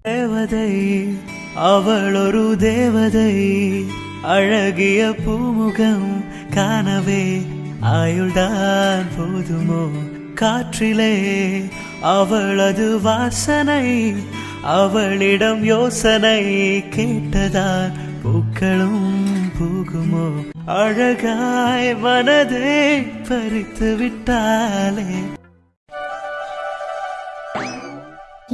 தேவதை அவள் ஒரு தேவதை, அழகிய பூமுகம் காணவே ஆயுள்தான் போதுமோ? காற்றிலே அவளது வாசனை, அவளிடம் யோசனை கேட்டதான் பூக்களும் பூகுமோ? அழகாய் மனதை பறித்து விட்டாலே.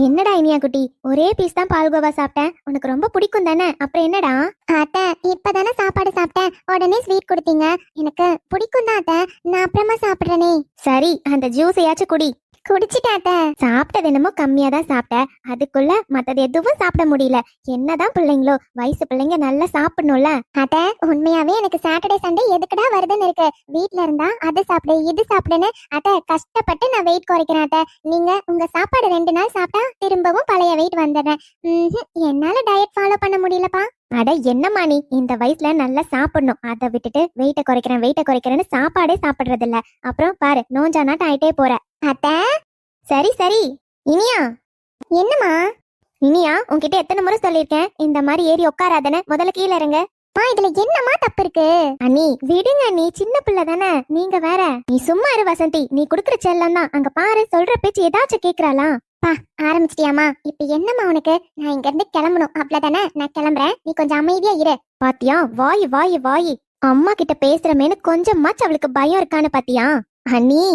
என்னடா இனியா குட்டி, ஒரே பீஸ் தான் பால்கோவா சாப்பிட்டேன். உனக்கு ரொம்ப பிடிக்கும் தானே? அப்புறம் என்னடா? அத்தை, இப்பதானே சாப்பாடு சாப்பிட்டேன், உடனே ஸ்வீட் கொடுத்தீங்க. எனக்கு பிடிக்கும் தான் அத்தை, நான் அப்புறமா சாப்பிடுறேனே. சரி, அந்த ஜூஸையாச்சும் குடி. குடிச்சிட்டாத்த. சாப்பிட்டது என்னமோ கம்மியா தான் சாப்பிட்டேன், அதுக்குள்ள மத்தது எதுவும் சாப்பிட முடியல. என்னதான் பிள்ளைங்களோ, வயசு பிள்ளைங்க நல்லா சாப்பிடணும்ல. அத்த, உண்மையாவே எனக்கு சாட்டர்டே சண்டே எதுக்குடா வருதுன்னு இருக்கு. வீட்ல இருந்தா அது சாப்பிடு இது சாப்பிடுன்னு அத்த கஷ்டப்பட்டு நான் வெயிட் குறைக்கிறேன். அத்த, நீங்க உங்க சாப்பாடு 2 நாள் சாப்பிட்டா திரும்பவும் பழைய வெயிட் வந்துடுறேன். என்னால டயட் ஃபாலோ பண்ண முடியலப்பா. அட என்னம்மா நீ, இந்த வயசுல நல்லா சாப்பிடணும், அதை விட்டுட்டு வெயிட்ட குறைக்கிறேன்னு சாப்பாடே சாப்பிடுறது இல்ல. அப்புறம் பாரு, நோஞ்சா நாட்டம் ஆயிட்டே போற. அத்த, சரி சரி. இனியா, என்னம்மா? இனியா, உன்கிட்ட எத்தனை முறை சொல்லிருக்கேன் இந்த மாதிரி ஏறி உட்காராதன, முதல்ல கீழே இறங்க. இதுல என்னம்மா தப்பு இருக்கு? அண்ணி விடுங்க, நீ சின்ன பிள்ளை தானே, நீங்க வேற. நீ சும்மா இரு வசந்தி, நீ குடுக்குற செல்லம் தான். அங்க பாரு, சொல்ற பேச்சு ஏதாச்சும் கேக்குறாளா? பா, ஆரம்பிச்சிட்டியாமா? இப்ப என்னம்மா உனக்கு? நான் இங்க இருந்து கிளம்பணும், அவ்வளவுதானே? நான் கிளம்புறேன், நீ கொஞ்சம் அமைதியா இரு. பாத்தியா, வாய் வாய் வாய், அம்மா கிட்ட பேசுறமேனு கொஞ்சமாச்சு அவளுக்கு பயம் இருக்கான்னு பாத்தியா? அண்ணி,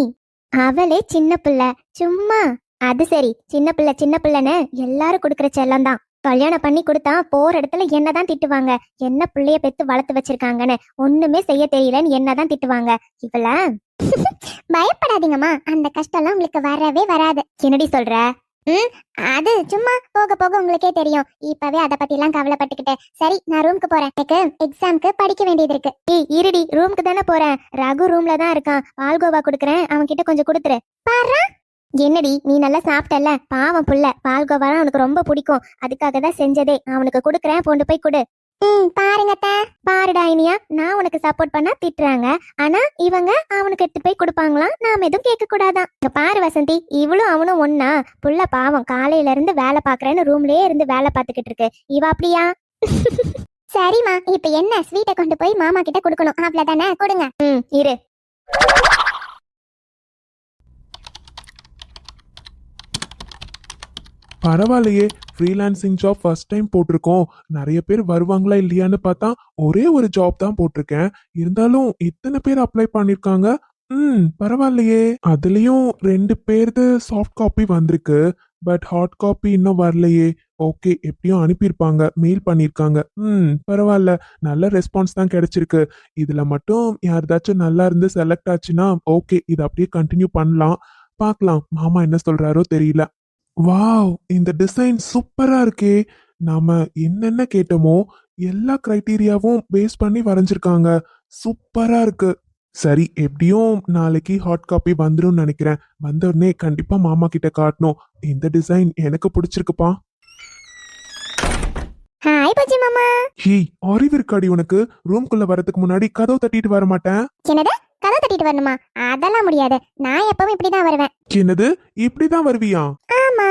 அவளே சின்ன பிள்ளை, சும்மா. அது சரி, சின்ன பிள்ளைன்னு எல்லாரும் குடுக்கற செல்லம் தான். கல்யாணம் பண்ணி கொடுத்தா போற இடத்துல என்னதான் திட்டுவாங்க, என்ன பிள்ளைய பெத்து வளர்த்து வச்சிருக்காங்கன்னு, ஒண்ணுமே செய்ய தெரியலன்னு என்னதான் திட்டுவாங்க. இவள பயப்படாதீங்கம்மா, அந்த கஷ்டம்லாம் உங்களுக்கு வரவே வராது. என்னடி சொல்ற? அது சும்மா, போக போக உங்களுக்கே தெரியும். இப்பவே அத பத்தி எல்லாம் கவலைப்பட்டுக்கிட்டு. சரி, நான் ரூமுக்கு போறேன், எனக்கு எக்ஸாம்க்கு படிக்க வேண்டியது இருக்கு. ஏய் இருடி, ரூமுக்கு தானே போறேன், ரகு ரூம்ல தான் இருக்கான். பால்கோவா குடுக்கறேன், அவன் கிட்ட கொஞ்சம் கொடுத்துரு. பாரு, என்னடி நீ நல்லா சாப்பிட்டல, பாவம் புள்ள, பால்கோவா அவனுக்கு ரொம்ப பிடிக்கும், அதுக்காக தான் செஞ்சதே. அவனுக்கு கொடுக்கறேன், கொண்டு போய் கொடு. பாருங்க பாருடா இனியா, நான் உனக்கு சப்போர்ட் பண்ணா திட்டுறாங்க, ஆனா இவங்க அவனுக்கு எடுத்து போய் கொடுப்பாங்களாம், நாம எதுவும் கேட்க கூடாதான். இங்க பாரு வசந்தி, இவளும் அவனும் ஒன்னா? புள்ள பாவம் காலையில இருந்து வேலை பாக்குறேன்னு ரூம்லயே இருந்து வேலை பார்த்துக்கிட்டு இருக்கு. இவ அப்படியா? சரிம்மா, இப்ப என்ன, ஸ்வீட்டை கொண்டு போய் மாமா கிட்ட கொடுக்கணும், அவ்வளவுதானே? கொடுங்க. இரு. பரவாயில்லையே, ஃப்ரீலான்சிங் ஜாப் ஃபர்ஸ்ட் டைம் போட்டிருக்கோம். நிறைய பேர் வருவாங்களா இல்லையான்னு பார்த்தா ஒரே ஒரு ஜாப் தான் போட்டிருக்கேன். இருந்தாலும் இத்தனை பேர் அப்ளை பண்ணிருக்காங்க. பரவாயில்லையே. அதுலயும் 2 பேர்து சாஃப்ட் காப்பி வந்திருக்கு, பட் ஹார்ட் காப்பி இன்னும் வரலையே. ஓகே, எப்படியும் அனுப்பியிருப்பாங்க, மெயில் பண்ணிருக்காங்க. பரவாயில்ல, நல்ல ரெஸ்பான்ஸ் தான் கிடைச்சிருக்கு. இதுல மட்டும் யாருதாச்சும் நல்லா இருந்து செலக்ட் ஆச்சுன்னா ஓகே, இது அப்படியே கண்டினியூ பண்ணலாம். பார்க்கலாம், மாமா என்ன சொல்றாரோ தெரியல. வாவ், இந்த டிசைன் சூப்பரா இருக்கே. நாம என்னென்ன கேட்டோமோ எல்லா கிரைட்டீரியாவும் பேஸ் பண்ணி வரைஞ்சிருக்காங்க. சூப்பரா இருக்கு. சரி, எப்படியும் நாளைக்கு ஹாட் காப்பி வந்துடும் நினைக்கிறேன். வந்த உடனே கண்டிப்பா மாமா கிட்ட காட்டணும். இந்த டிசைன் எனக்கு பிடிச்சிருக்குப்பா. ஹாய் பஜி மாமா. ஹே, அறிவு இருக்காடி உனக்கு? ரூம்குள்ள வரதுக்கு முன்னாடி கதவு தட்டிட்டு வர மாட்டேன்? என்னது, கதவு தட்டிட்டு வரணுமா? அதெல்லாம் முடியாது, நான் எப்பவும் இப்படிதான் வருவேன். என்னது, இப்படிதான் வருவியா? ஆமா.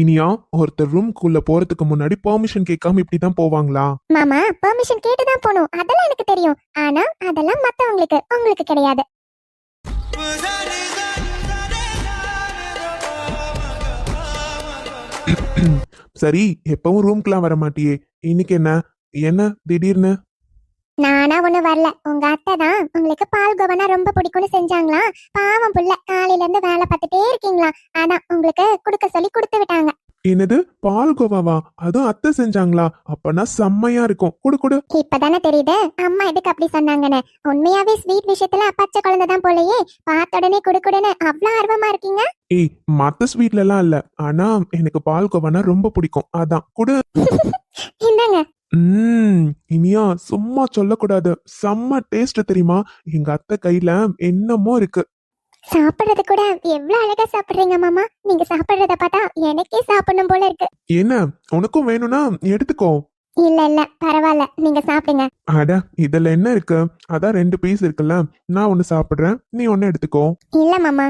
இனியா, ஒருத்தர் ரூம்குள்ள போறதுக்கு முன்னாடி பெர்மிஷன் கேட்காம இப்படிதான் போவாங்களா? மாமா, பெர்மிஷன் கேட்டுதான் போகணும், அதெல்லாம் எனக்கு தெரியும். ஆனா அதெல்லாம் மத்தவங்களுக்கு, உங்களுக்கு கிடையாது. சரி, எப்பவும் ரூம்க்குலாம் வர மாட்டியே, இன்னைக்கு என்ன என்ன திடீர்னு? நானா ஒண்ணு வரல, உங்க அத்தை தான் உங்களுக்கு பால்கோவனா ரொம்ப பிடிக்கும்னு செஞ்சாங்களா. பாவம் புள்ள, காலையில இருந்து வேலை பார்த்துட்டே இருக்கீங்களா, அதான் உங்களுக்கு குடுக்க சொல்லி கொடுத்து விட்டாங்க. என்னது, பால்கோவாவா? அதுவும் அத்தை செஞ்சாங்களா? அப்பனா செம்மையா இருக்கும், குடு குடு. இப்பதானே தெரியுது அம்மா எதுக்கு அப்படி சொன்னாங்கன்னு. உண்மையாவே ஸ்வீட் விஷயத்துல பச்சை குழந்தைதான் போலயே, பார்த்த உடனே குடுக்குடுன்னு அவ்வளவு ஆர்வமா இருக்கீங்க. ஏய், மத்த ஸ்வீட்ல எல்லாம் இல்ல, ஆனா எனக்கு பால்கோவானா ரொம்ப பிடிக்கும், அதான் குடு. இந்தாங்க. இனியா, சும்மா சொல்லக்கூடாது, செம்ம டேஸ்ட் தெரியுமா? எங்க அத்தை கையில என்னமோ இருக்கு. சாப்பிடுறது கூட எவ்வளவு அழகா சாப்பிடுறீங்க மாமா. நீங்க சாப்பிடுறத பார்த்தா எனக்கே சாப்பிடணும் போல இருக்கு. என்ன, உனக்கும் வேணும்னா எடுத்துக்கோ. இல்ல இல்ல, பரவாயில்ல, நீங்க சாப்பிடுங்க. அட, இதுல என்ன இருக்கு? அதான் 2 பீஸ் இருக்குல்ல, நான் ஒண்ணு சாப்பிடுறேன், நீ ஒண்ணு எடுத்துக்கோ. இல்ல மாமா,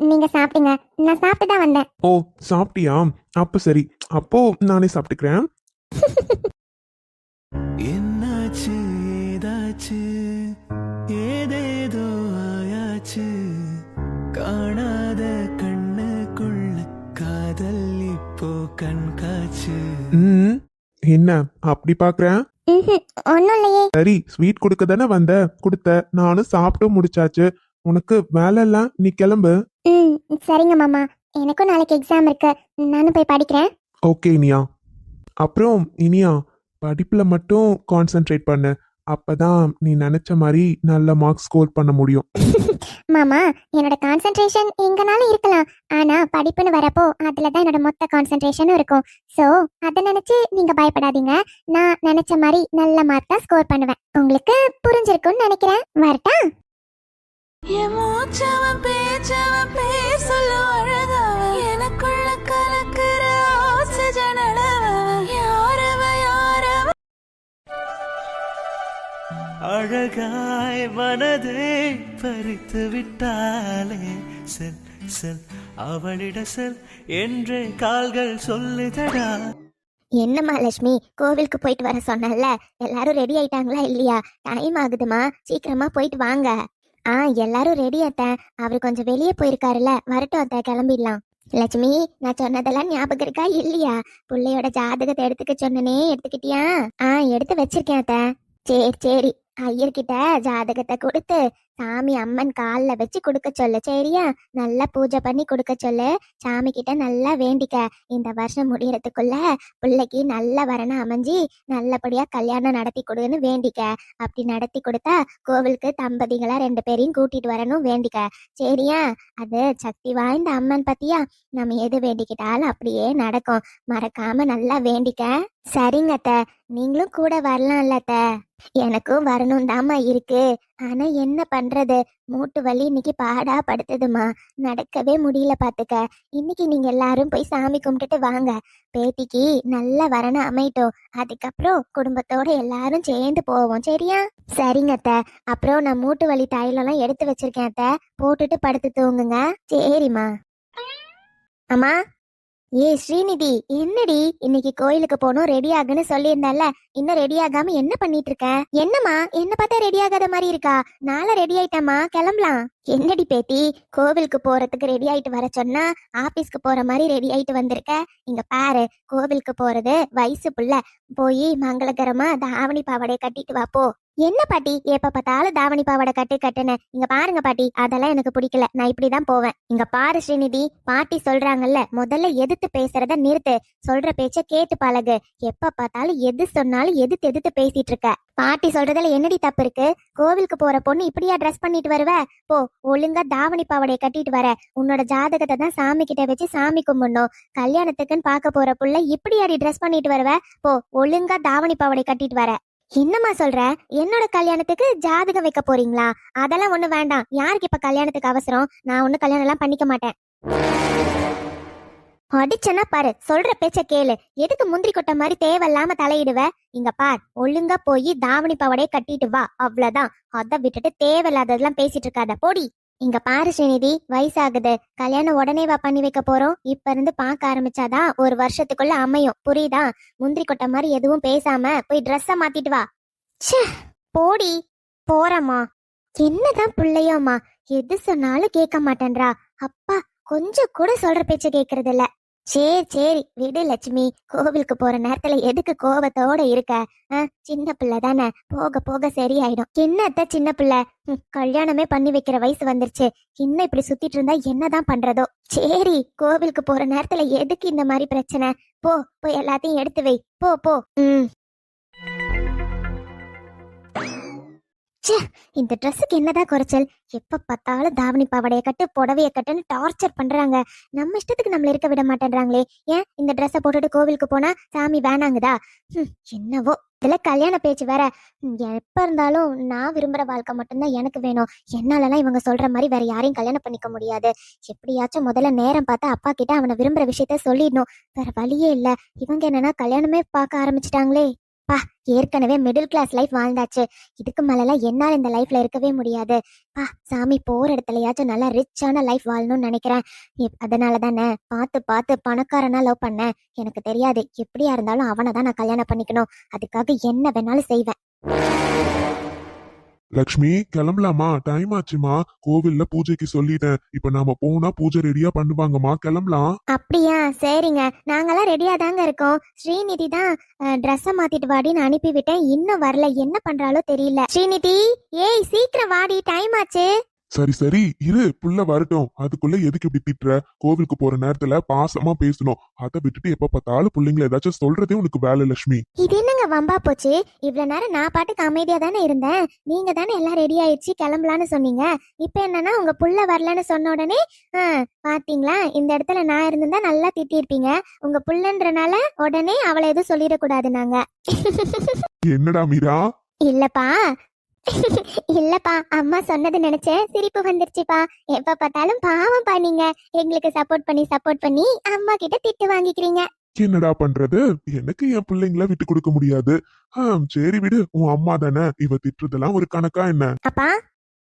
நீங்க சாப்பிடுங்க, நான் சாப்பிட்டு தான் வந்தேன். ஓ, சாப்பிட்டியா? அப்போ சரி, அப்போ நானே சாப்பிட்டுக்கிறேன். என்னாச்சு ஏதாச்சு ஏதேதோ ஆயாச்சு காணாத கண்ணுக்குள்ள காதல் இப்போ கண்காச்சு. ம் என்ன அப்படி பாக்குறேன்? ஒன்னும் இல்லையே. சரி, ஸ்வீட் கொடுக்க தானே வந்த, கொடுத்த. நானும் சாப்பிட்டு முடிச்சாச்சு. உனக்கு வேலை இல்ல, நீ கிளம்பு. ம் சரிங்க மாமா, எனக்கும் நாளைக்கு எக்ஸாம் இருக்கு, நானும் போய் படிக்கிறேன். ஓகே இனியா. அப்புறம் இனியா, படிப்புல மட்டும் கான்சென்ட்ரேட் பண்ணு. அப்பதான் நீ நினைச்ச மாதிரி நல்ல மார்க்ஸ் ஸ்கோர் பண்ண முடியும். மாமா, என்னோட கான்சென்ட்ரேஷன் எங்கனாலும் இருக்கலாம், ஆனா படிப்புன்னு வரப்போ அதுல தான் என்னோட மொத்த கான்சென்ட்ரேஷனும் இருக்கும். சோ அதை நினைச்சு நீங்க பயப்படாதீங்க. நான் நினைச்ச மாதிரி நல்ல மார்க் தான் ஸ்கோர் பண்ணுவேன். உங்களுக்கு புரிஞ்சிருக்கும்னு நினைக்கிறேன். வரட்டா? என் மூச்சவன் பேச்சவன் பேர் சொல்லும் அழகவன் எனக்குள்ள கலக்கிற ஆக்சிஜன் அளவன் யாரவ யாரவ அழகாய் மனதை பறித்து விட்டாலே செல் செல் அவளிட செல் என்று கால்கள் சொல்லுதடா. என்னம்மா லட்சுமி, கோவிலுக்கு போயிட்டு வர சொன்னல, எல்லாரும் ரெடி ஆயிட்டாங்களா இல்லையா? டைம் ஆகுதுமா, சீக்கிரமா போயிட்டு வாங்க. எல்லாரும் ரெடி அத்த. அவர் கொஞ்சம் வெளியே போயிருக்காருல்ல, வரட்டும் அத்த, கிளம்பிடலாம். லட்சுமி, நான் சொன்னதெல்லாம் ஞாபகம் இருக்கா இல்லையா? பிள்ளையோட ஜாதகத்தை எடுத்துக்க சொன்னனே, எடுத்துக்கிட்டியா? எடுத்து வச்சிருக்கேன் அத்த. சரி சரி, ஐயர்கிட்ட ஜாதகத்தை கொடுத்து சாமி அம்மன் காலில் வச்சு கொடுக்க சொல்லு, சரியா? நல்லா பூஜை பண்ணி கொடுக்க சொல்லு. சாமி கிட்ட நல்லா வேண்டிக்க, இந்த வருஷம் முடியறதுக்குள்ள பிள்ளைக்கு நல்ல வரணும் அமைஞ்சி நல்லபடியா கல்யாணம் நடத்தி கொடுன்னு வேண்டிக்க. அப்படி நடத்தி கொடுத்தா கோவிலுக்கு தம்பதிகளா 2 பேரையும் கூட்டிட்டு வரணும் வேண்டிக்க, சரியா? அது சக்தி வாய்ந்த அம்மன் பத்தியா, நம்ம எது வேண்டிக்கிட்டாலும் அப்படியே நடக்கும். மறக்காம நல்லா வேண்டிக்க. சரிங்க அத்த, நீங்களும் கூட வரலாம்ல அத்த? எனக்கும் வரணும் தாமா இருக்கு, ஆனா என்ன பண்றது, மூட்டு வலி இன்னைக்கு பாடா படுத்துதுமா, நடக்கவே முடியல பாத்துக்க. இன்னைக்கு நீங்க எல்லாரும் போய் சாமி கும்பிட்டுட்டு வாங்க. பேத்திக்கு நல்ல வரணும் அமையட்டும், அதுக்கப்புறம் குடும்பத்தோட எல்லாரும் சேர்ந்து போவோம், சரியா? சரிங்க அத்த. அப்புறம் நான் மூட்டு வலி தைலம்லாம் எடுத்து வச்சிருக்கேன் அத்த, போட்டுட்டு படுத்து தூங்குங்க, சரிம்மா. அம்மா. ஸ்ரீநிதி, என்னடி இன்னைக்கு கோயிலுக்கு போனோம் ரெடி ஆகுன்னு சொல்லியிருந்தல, இன்னும் ரெடி ஆகாம என்ன பண்ணிட்டு இருக்க? என்னம்மா, என்ன பார்த்தா ரெடி ஆகாத மாதிரி இருக்கா? நாளை ரெடி ஆயிட்டேம்மா, கிளம்பலாம். என்னடி பேத்தி, கோவிலுக்கு போறதுக்கு ரெடி ஆயிட்டு வர சொன்னா ஆபீஸ்க்கு போற மாதிரி ரெடி ஆயிட்டு வந்திருக்க? இங்க பாரு, கோவிலுக்கு போறது வயசு புள்ள, போய் மங்களகரமா தாவணி பாவாடைய கட்டிட்டு வா போ. என்ன பாட்டி எப்ப பார்த்தாலும் தாவணி பாவாடை கட்டுன்னு? இங்க பாருங்க பாட்டி, அதெல்லாம் எனக்கு பிடிக்கல, நான் இப்படிதான் போவேன். இங்க பாரு ஸ்ரீநிதி, பாட்டி சொல்றாங்கல்ல, முதல்ல எதிர்த்து பேசுறத நிறுத்து, சொல்ற பேச்ச கேட்டு பழகு. எப்ப பார்த்தாலும் எது சொன்னாலும் எதிர்த்து பேசிட்டு இருக்க. பாட்டி சொல்றதுல என்னடி தப்பு இருக்கு? கோவிலுக்கு போற பொண்ணு இப்படியா ட்ரெஸ் பண்ணிட்டு வருவ? போ, ஒழுங்கா தாவணி பாவாடைய கட்டிட்டு வர. உன்னோட ஜாதகத்தை தான் சாமி கிட்ட வச்சு சாமி கும்பிடணும். கல்யாணத்துக்குன்னு பார்க்க போற புள்ள இப்படியாடி ட்ரெஸ் பண்ணிட்டு வருவ? போ, ஒழுங்கா தாவணி பாவாடைய கட்டிட்டு வர. என்னம்மா சொல்ற? என்னோட கல்யாணத்துக்கு ஜாதகம் வைக்க போறீங்களா? அதெல்லாம் ஒண்ணு வேண்டாம். யாருக்கு இப்ப கல்யாணத்துக்கு அவசரம்? நான் ஒண்ணு கல்யாணம் எல்லாம் பண்ணிக்க மாட்டேன். அடிச்சனா பாரு, சொல்ற பேச்ச கேளு. எதுக்கு முந்திரி கொட்டை மாதிரி தேவையில்லாம தலையிடுவ? இங்க பார், ஒழுங்கா போய் தாவணி பாவாடைய கட்டிட்டு வா, அவ்வளவுதான். அதை விட்டுட்டு தேவையில்லாததெல்லாம் பேசிட்டு இருக்காத, போடி. இங்க பாரு ஸ்ரீநிதி, வயசாகுது, கல்யாணம் உடனேவா பண்ணி வைக்க போறோம்? இப்ப இருந்து பார்க்க ஆரம்பிச்சாதான் ஒரு வருஷத்துக்குள்ள அமையும், புரியுதா? முந்திரி கொட்டை மாதிரி எதுவும் பேசாம போய் ட்ரெஸ்ஸ மாத்திட்டு வா. ச்சே, போடி. போறம்மா. என்னதான் பிள்ளையோம்மா, எது சொன்னாலும் கேட்க மாட்டேன்றா. அப்பா, கொஞ்சம் கூட சொல்ற பேச்ச கேக்குறது இல்ல. சரி விடு லட்சுமி, கோவிலுக்கு போற நேரத்துல எதுக்கு கோவத்தோட இருக்க? சின்ன பிள்ளை தானே, போக போக சரியாயிடும். என்னத்த சின்ன பிள்ளை, கல்யாணமே பண்ணி வைக்கிற வயசு வந்துருச்சு, இன்னும் இப்படி சுத்திட்டு இருந்தா என்னதான் பண்றதோ? சரி, கோவிலுக்கு போற நேரத்துல எதுக்கு இந்த மாதிரி பிரச்சனை? போய் எல்லாத்தையும் எடுத்து வை, போ. இந்த ட்ரெஸ்ஸுக்கு என்னதான் குறைச்சல்? எப்ப பார்த்தாலும் தாவணி பாவாடைய கட்டு புடவைய கட்டுன்னு டார்ச்சர் பண்றாங்க. நம்ம இஷ்டத்துக்கு நம்மள இருக்க விட மாட்டேன்றாங்களே. ஏன் இந்த ட்ரெஸ்ஸை போட்டுட்டு கோவிலுக்கு போனா சாமி வேணாங்குதா? என்னவோ, இதுல கல்யாண பேச்சு வேற. எப்ப இருந்தாலும் நான் விரும்புற வாழ்க்கை மட்டும்தான் எனக்கு வேணும். என்னாலலாம் இவங்க சொல்ற மாதிரி வேற யாரையும் கல்யாணம் பண்ணிக்க முடியாது. எப்படியாச்சும் முதல்ல நேரம் பார்த்து அப்பா கிட்ட அவனை விரும்புற விஷயத்த சொல்லிடணும். வேற வழியே இல்ல. இவங்க என்னன்னா கல்யாணமே பார்க்க ஆரம்பிச்சிட்டாங்களே. பா, ஏற்கனவே மிடில் கிளாஸ் லைஃப் வாழ்ந்தாச்சு. இதுக்கு மேலலாம் என்னால இந்த லைஃப்ல இருக்கவே முடியாது. பா, சாமி போற இடத்துலயாச்சும் நல்லா ரிச்சான லைஃப் வாழணும்னு நினைக்கிறேன். அதனால தானே பார்த்து பார்த்து பணக்காரனா லவ் பண்ணேன். எனக்கு தெரியாது, எப்படியா இருந்தாலும் அவனை தான் நான் கல்யாணம் பண்ணிக்கணும். அதுக்காக என்ன வேணாலும் செய்வேன். லக்ஷ்மி கிளம்பலாமா? டைம் ஆச்சுமா. கோவில்ல பூஜைக்கு சொல்லிட்டேன். இப்ப நாம போனா பூஜை ரெடியா பண்ணுவாங்கம்மா. கிளம்பலாம். அப்படியா? சரிங்க, நாங்கெல்லாம் ரெடியா தாங்க இருக்கோம். ஸ்ரீநிதி தான் ட்ரெஸ்ஸை மாத்திட்டு வாடின்னு அனுப்பி விட்டேன். இன்னும் வரல, என்ன பண்றாலோ தெரியல. ஸ்ரீநிதி, ஏய் சீக்கிரம் வாடி, டைம் ஆச்சு. சரி சரி இரு, புள்ள வரட்டும். அதுக்குள்ள எதுக்கு இப்படி திட்டுற? கோவிலுக்கு போற நேரத்துல பாசமா பேசணும். அதை விட்டுட்டு எப்ப பார்த்தாலும் பிள்ளைங்களை ஏதாச்சும் சொல்றதே உனக்கு வேலை லட்சுமி. இது என்னங்க வம்பா போச்சு? இவ்வளவு நேரம் நான் பாட்டுக்கு அமைதியா தானே இருந்தேன். நீங்க தானே எல்லாம் ரெடி ஆயிடுச்சு கிளம்பலான்னு சொன்னீங்க. இப்ப என்னன்னா உங்க புள்ள வரலன்னு சொன்ன உடனே பாத்தீங்களா, இந்த இடத்துல நான் இருந்திருந்தா நல்லா திட்டிருப்பீங்க. உங்க புள்ளன்றனால உடனே அவளை எதுவும் சொல்லிடக்கூடாது நாங்க. என்னடா மீரா? இல்லப்பா இல்லப்பா, அம்மா சொன்னது நினைச்சேன், சிரிப்பு வந்துருச்சுப்பா. எப்ப பார்த்தாலும் பாவம் பண்ணீங்க, எங்களுக்கு சப்போர்ட் பண்ணி அம்மா கிட்ட திட்டு வாங்கிக்கிறீங்க. என்னடா பண்றது? எனக்கு என் பிள்ளைங்கள விட்டு கொடுக்க முடியாது. சரி விடு, உன் அம்மா தானே. இவ திட்டுறதெல்லாம் ஒரு கணக்கா என்ன? அப்பா,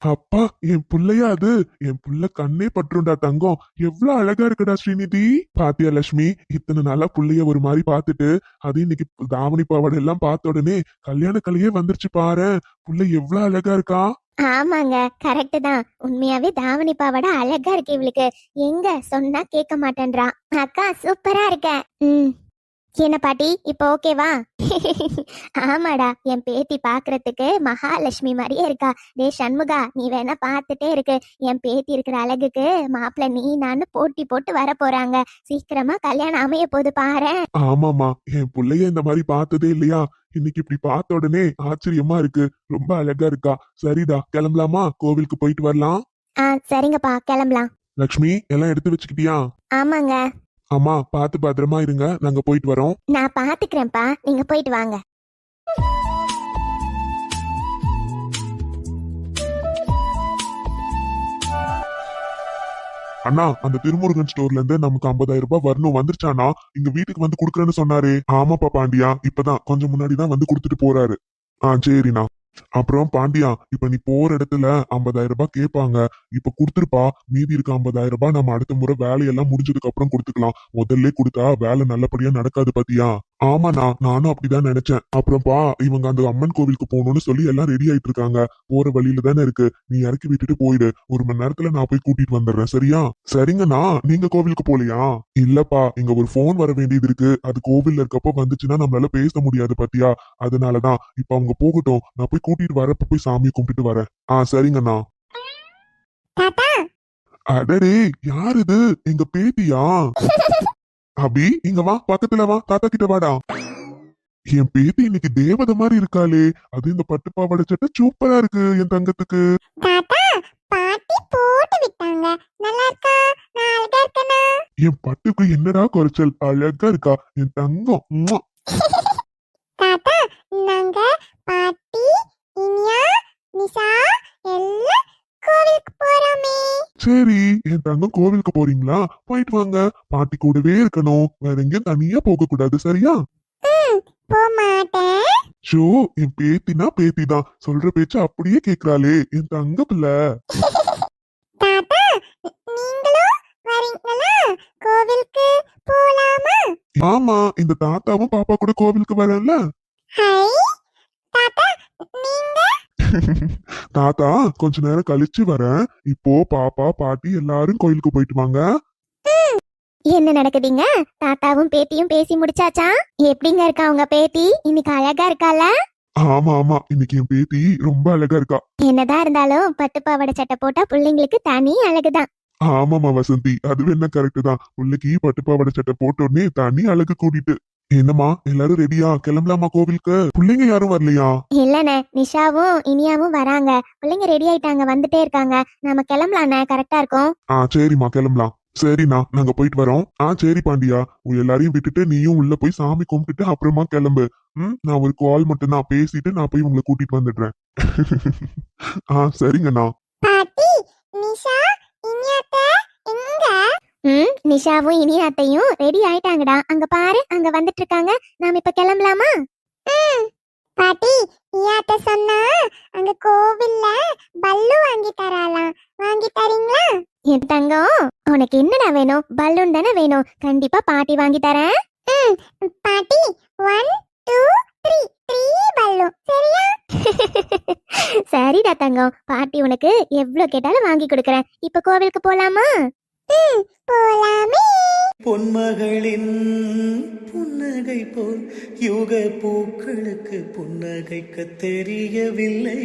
அப்பா, என் புள்ளையா அது? என் புள்ள கண்ணே பற்றுண்டா தங்கம். எவ்வளவு அழகா இருக்குடா ஸ்ரீநிதி. பாத்தியா லட்சுமி, இத்தனை நாளா புள்ளைய ஒரு மாதிரி பாத்துட்டு, அது இன்னைக்கு தாவணி பாவாடை எல்லாம் பார்த்த உடனே கல்யாண கலையே வந்துருச்சு பாரு. புள்ள எவ்வளவு அழகா இருக்கா. ஆமாங்க, கரெக்ட் தான். உண்மையாவே தாவணி பாவாடை அழகா இருக்கு இவளுக்கு. எங்க சொன்னா கேட்க மாட்டேன்றா. அக்கா சூப்பரா இருக்க. என்ன பாட்டி, இப்ப ஓகேவா? ஆமாடா, என் பேத்தி பாக்குறதுக்கு மகாலட்சுமி மாதிரியே இருக்கா. டே சண்முகா, நீ வேணா பாத்துட்டே இருக்கு. என் பேத்தி இருக்கிற அழகுக்கு மாப்பிள்ள நீ நான் போட்டி போட்டு வர போறாங்க. சீக்கிரமா கல்யாணம் அமைய போது பாரு. ஆமாமா, என் புள்ளைய இந்த மாதிரி பார்த்ததே இல்லையா. இன்னைக்கு இப்படி பார்த்த உடனே ஆச்சரியமா இருக்கு. ரொம்ப அழகா இருக்கா. சரிடா, கிளம்பலாமா? கோவிலுக்கு போயிட்டு வரலாம். சரிங்கப்பா, கிளம்பலாம். லக்ஷ்மி, எல்லாம் எடுத்து வச்சுக்கிட்டியா? ஆமாங்க, அம்மா பார்த்து பத்திரமா இருங்க, நாங்க போயிட்டு வரோம். நான் பாத்துக்கிறேன்ப்பா, நீங்க போயிட்டு வாங்க. அண்ணா, அந்த திருமுருகன் ஸ்டோர்ல இருந்து நமக்கு 50,000 ரூபாய் வரணும். வந்துருச்சானா? இங்க வீட்டுக்கு வந்து குடுக்கறேன்னு சொன்னாரே. ஆமாப்பா பாண்டியா, இப்பதான் கொஞ்சம் முன்னாடிதான் வந்து குடுத்துட்டு போறாரு. சரிண்ணா. அப்புறம் பாண்டியா, இப்ப நீ போற இடத்துல 50,000 ரூபாய் கேட்பாங்க. இப்ப குடுத்துருப்பா. மீதி இருக்க 50,000 ரூபாய் நம்ம அடுத்த முறை வேலையெல்லாம் முடிஞ்சதுக்கு அப்புறம் கொடுத்துக்கலாம். முதல்ல கொடுத்தா வேலை நல்லபடியா நடக்காது பாத்தியா? ஆமாண்ணா, நானும் அப்படிதான் நினைச்சேன். அப்புறம்ப்பா, இவங்க அந்த அம்மன் கோவிலுக்கு போகணும்னு சொல்லி எல்லாம் ரெடி ஆயிட்டு இருக்காங்க. போற வழியில தானே இருக்கு. நீ இறக்கி விட்டுட்டு போயிடு. 1 மணி நேரத்துல நான் போய் கூட்டிட்டு வந்துடுறேன். சரியா? சரிங்கண்ணா. நீங்க கோவிலுக்கு போலியா? இல்லப்பா, இங்க ஒரு போன் வர வேண்டியது இருக்கு. அது கோவில்ல இருக்கப்ப வந்துச்சுன்னா நம்மளால பேச முடியாது பாத்தியா? அதனாலதான். இப்ப அவங்க போகட்டும், நான் போய் கூட்டிட்டு வரப்ப போய் சாமியை கும்பிட்டுட்டு வரேன். சரிங்கண்ணா. அடடே, யார் இது? எங்க பேத்தியா? அபி, இங்க வா, பக்கத்துல வா, தாத்தா கிட்ட வாடா. என் பேத்தி இன்னைக்கு தேவதை மாதிரி இருக்காளே. அது இந்த பட்டு பாவாடை சட்டை சூப்பரா இருக்கு என் தங்கத்துக்கு. தாத்தா, பாட்டி போட்டு விட்டாங்க. நல்லா இருக்கா? நான் அழகா இருக்கேனா? என் பட்டுக்கு என்னடா குறைச்சல்? அழகா இருக்கா என் தங்கம். ம்ம். தாத்தா, நாங்க பாட்டி, இனியா, நிஷா எல்லாம் கோவிலுக்கு போறோமே. சரி, என் தங்கம் கோவிலுக்கு போறீங்களா? போயிட்டு வாங்க. பாட்டி கூடவே இருக்கணும். வேற எங்கேயும் தனியா போக கூடாது. சரியா? போமாட்டேன். ஷோ, என் பேத்தினா பேத்தி தான். சொல்ற பேச்சு அப்படியே கேக்குறாளே என் தங்க பிள்ளை. தாத்தா, நீங்களும் வரீங்களா? கோவிலுக்கு போலாமா? ஆமா, இந்த தாத்தாவும் பாப்பா கூட கோவிலுக்கு வரல. ஹை, தாத்தா நீங்க? தாத்தா கொஞ்ச நேரம் கழிச்சு வரேன். இப்போ பாப்பா பாட்டி எல்லாரும் கோயிலுக்கு போயிட்டு வாங்க. என்ன நடக்குதுங்க? தாத்தாவும் பேத்தியும் பேசி முடிச்சாச்சா? எப்படிங்க இருக்கா உங்க பேத்தி? இன்னைக்கு அழகா இருக்கால? ஆமா ஆமா, இன்னைக்கு என் பேத்தி ரொம்ப அழகா இருக்கா. என்னதான் இருந்தாலும் பட்டு பாவாடை சட்டை போட்டா பிள்ளைங்களுக்கு தனி அழகுதான். ஆமாமா வசந்தி, அது என்ன கரெக்ட் தான். பிள்ளைக்கு பட்டுப்பாவாடை சட்டை போட்ட உடனே தனி அழகு கூட்டிட்டு. என்னம்மா, எல்லாரும் ரெடியா? கிளம்பலாமா கோவிலுக்கு? பிள்ளைங்க யாரும் வரலையா? இல்லண்ணே, நிஷாவும் இனியாவும் வராங்க. பிள்ளைங்க ரெடி ஆயிட்டாங்க, வந்துட்டே இருக்காங்க. நாம கிளம்பலாண்ணே, கரெக்டா இருக்கும். சரிம்மா, கிளம்பலாம். சரிண்ணா, நாங்க போயிட்டு வரோம். சரி பாண்டியா, எல்லாரையும் விட்டுட்டு நீயும் உள்ள போய் சாமி கும்பிட்டுட்டு அப்புறமா கிளம்பு. நான் ஒரு கால் மட்டும் தான் பேசிட்டு நான் போய் உங்களை கூட்டிட்டு வந்துடுறேன். சரிங்கண்ணா. பாட்டி, நிஷா, இனியாத்த எங்க? நிஷாவும் இனியாத்தையும் ரெடி ஆயிட்டாங்கடா. அங்க பாரு, அங்க வந்துட்டு இருக்காங்க. நாம இப்ப கிளம்பலாமா? பாட்டி யாத்த சொன்னா அங்க கோவில்ல பல்லு வாங்கி தராலாம், வாங்கி தரீங்களா? என் தங்கம், உனக்கு என்னடா வேணும்? பலூன் தானே வேணும், கண்டிப்பா பாட்டி வாங்கி தரேன். பாட்டி 1 2 3 3 பல்லூன் சரியா? சரிடா தங்கம், பாட்டி உனக்கு எவ்வளவு கேட்டாலும் வாங்கி கொடுக்கறேன். இப்ப கோவிலுக்கு போலாமா? போலாமே. பொன்மகளின் புன்னகை போல் யுக பூக்களுக்கு புன்னகைக்க தெரியவில்லை.